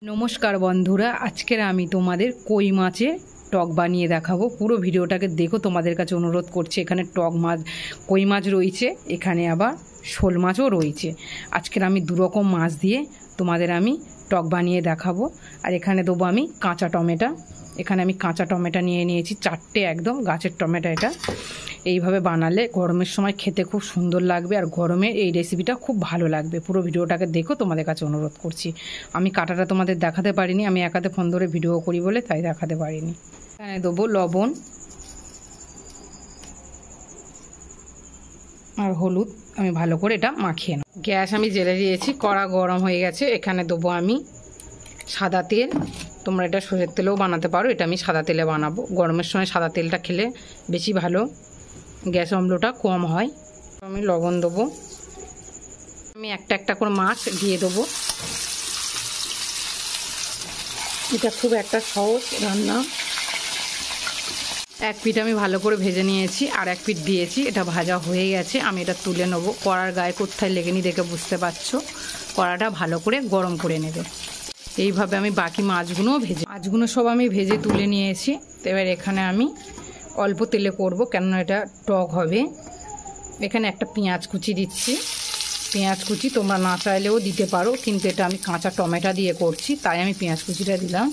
নমস্কার বন্ধুরা, আজকের আমি তোমাদের কই মাছের টক বানিয়ে দেখাবো। পুরো ভিডিওটাকে দেখো, তোমাদের কাছে অনুরোধ করছি। এখানে টক মাছ, কই মাছ রয়েছে, এখানে আবার শোল মাছও রয়েছে। আজকের আমি দুরকম মাছ দিয়ে তোমাদের আমি টক বানিয়ে দেখাবো। আর এখানে দেবো আমি কাঁচা টমেটো। এখানে আমি কাঁচা টমেটো নিয়ে নিয়েছি, 4টে একদম গাছের টমেটো। এটা এইভাবে বানালে গরমের সময় খেতে খুব সুন্দর লাগবে, আর গরমে এই রেসিপিটা খুব ভালো লাগবে। পুরো ভিডিওটাকে দেখো, তোমাদের কাছে অনুরোধ করছি। আমি কাটাটা তোমাদের দেখাতে পারিনি, আমি একাতে ফোন ধরে ভিডিও করি বলে তাই দেখাতে পারিনি। এখানে দেবো লবণ আর হলুদ। আমি ভালো করে এটা মাখিয়ে নেব। গ্যাস আমি জ্বেলে দিয়েছি, কড়া গরম হয়ে গেছে। এখানে দেবো আমি সাদা তেল। তোমরা এটা সরষের তেলেও বানাতে পারো, এটা আমি সাদা তেলে বানাবো। গরমের সময় সাদা তেলটা খেলে বেশি ভালো, গ্যাস অম্লটা কম হয়। আমি লবণ দেবো। আমি একটা একটা করে মাছ দিয়ে দেবো। এটা খুব একটা সহজ রান্না। এক পিঠ আমি ভালো করে ভেজে নিয়েছি, আর এক পিঠ দিয়েছি। এটা ভাজা হয়ে গেছে, আমি এটা তুলে নেবো। কড়ার গায়ে কোথায় লেগেনি দেখে বুঝতে পারছো। কড়াটা ভালো করে গরম করে নেবে। এইভাবে আমি বাকি মাছগুলো সব আমি ভেজে তুলে নিয়েছি। এবার এখানে আমি অল্প তেলে করব, কেননা এটা টক হবে। এখানে একটা পেঁয়াজ কুচি দিচ্ছি। পেঁয়াজ কুচি তোমরা না চাইলেও দিতে পারো, কিন্তু এটা আমি কাঁচা টমেটো দিয়ে করছি, তাই আমি পেঁয়াজ কুচিটা দিলাম।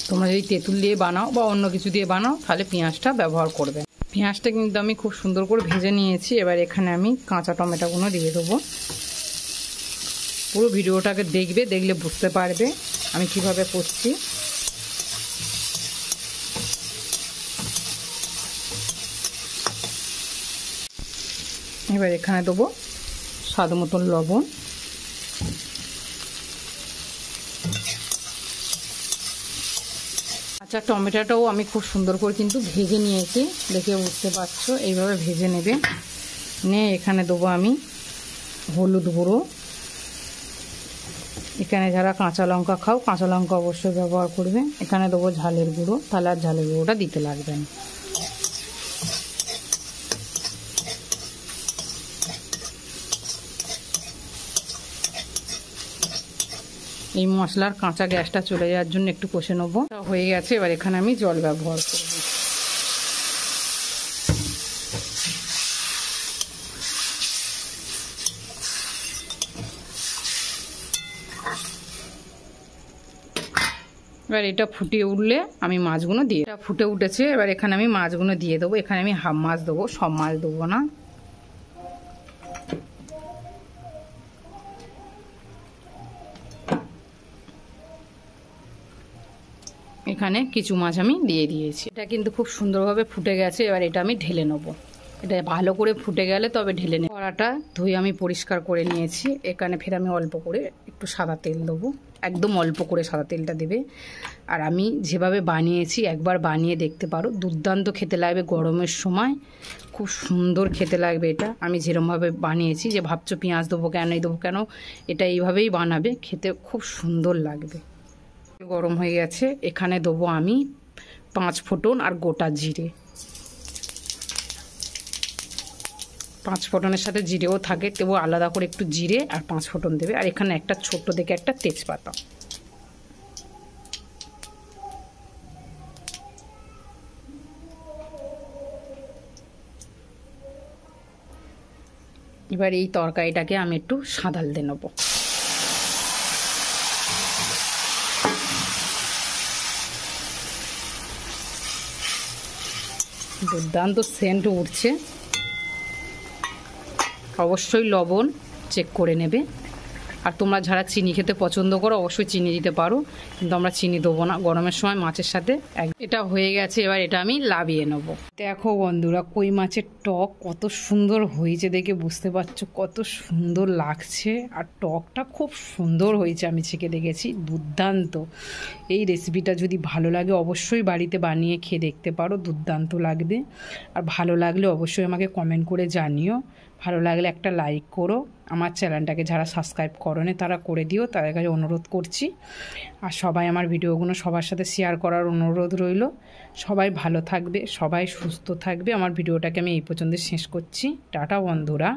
তোমরা যদি তেঁতুল দিয়ে বানাও বা অন্য কিছু দিয়ে বানাও, তাহলে পেঁয়াজটা ব্যবহার করবে। পেঁয়াজটা কিন্তু আমি খুব সুন্দর করে ভেজে নিয়েছি। এবার এখানে আমি কাঁচা টমেটোগুলো দিয়ে দেবো। পুরো ভিডিওটাকে দেখবে, দেখলে বুঝতে পারবে আমি কিভাবে করছি। এবার এখানে দেবো স্বাদ মতন লবণ। আচ্ছা, টমেটোটাও আমি খুব সুন্দর করে কিন্তু ভেজে নিয়েছি, দেখে বুঝতে পারছো। এইভাবে ভেজে নেবে। নিয়ে এখানে দেবো আমি হলুদ গুঁড়ো। এখানে যারা কাঁচা লঙ্কা খাও, কাঁচা লঙ্কা অবশ্যই ব্যবহার করবে। এখানে দেবো ঝালের গুঁড়ো, তাহলে আর ঝালের গুঁড়োটা দিতে লাগবে না। এই মশলার কাঁচা গ্যাসটা চলে যাওয়ার জন্য একটু কষে নেবো। হয়ে গেছে, এবার এখানে আমি জল ব্যবহার করব। এবার এটা ফুটিয়ে উঠলে আমি মাছগুলো দিয়ে, এটা ফুটে উঠেছে। এবার এখানে আমি মাছগুলো দিয়ে দেবো। এখানে আমি হাফ মাছ দেবো, সব মাছ দেবো না। এখানে কিছু মাছ আমি দিয়ে দিয়েছি। এটা কিন্তু খুব সুন্দরভাবে ফুটে গেছে। এবার এটা আমি ঢেলে নেবো। এটা ভালো করে ফুটে গেলে তবে ঢেলে নেব। কড়াটা ধুয়ে আমি পরিষ্কার করে নিয়েছি। এখানে ফের আমি অল্প করে একটু সাদা তেল দেবো, একদম অল্প করে সাদা তেলটা দেবে। আর আমি যেভাবে বানিয়েছি একবার বানিয়ে দেখতে পারো, দুর্দান্ত খেতে লাগবে। গরমের সময় খুব সুন্দর খেতে লাগবে এটা। আমি যেরকমভাবে বানিয়েছি, যে ভাবছো পেঁয়াজ দেবো কেন, এই দেবো কেন, এটা এইভাবেই বানাবে, খেতে খুব সুন্দর লাগবে। গরম হয়ে গেছে, এখানে দেবো আমি 5 ফোঁটন আর গোটা জিরে। 5 ফোঁটনের সাথে জিরেও থাকে, তবু আলাদা করে একটু জিরে আর 5 ফোঁটন দেবে। আর এখানে একটা ছোট্ট দেখে একটা তেজপাতা। এবার এই তরকারিটাকে আমি একটু সাঁদাল দিয়ে নেবো। দুর্দান্ত সেন্ট উঠছে। অবশ্যই লবণ চেক করে নেবে। আর তোমরা যারা চিনি খেতে পছন্দ করো অবশ্যই চিনি দিতে পারো, কিন্তু আমরা চিনি দেবো না গরমের সময় মাছের সাথে। এটা হয়ে গেছে, এবার এটা আমি লাভিয়ে নেব। দেখো বন্ধুরা, কই মাছের টক কত সুন্দর হয়েছে, দেখে বুঝতে পারছো কত সুন্দর লাগছে। আর টকটা খুব সুন্দর হয়েছে, আমি ছেঁকে দেখেছি, দুর্দান্ত। এই রেসিপিটা যদি ভালো লাগে অবশ্যই বাড়িতে বানিয়ে খেয়ে দেখতে পারো, দুর্দান্ত লাগবে। আর ভালো লাগলে অবশ্যই আমাকে কমেন্ট করে জানিও। ভালো লাগলে একটা লাইক করো। আমার চ্যানেলটাকে যারা সাবস্ক্রাইব করোনি তারা করে দিও, তাদের কাছে অনুরোধ করছি। আর সবাই আমার ভিডিওগুলো সবার সাথে শেয়ার করার অনুরোধ রইল। সবাই ভালো থাকবে, সবাই সুস্থ থাকবে। আমার ভিডিওটাকে আমি এই পর্যন্ত শেষ করছি। টাটা বন্ধুরা।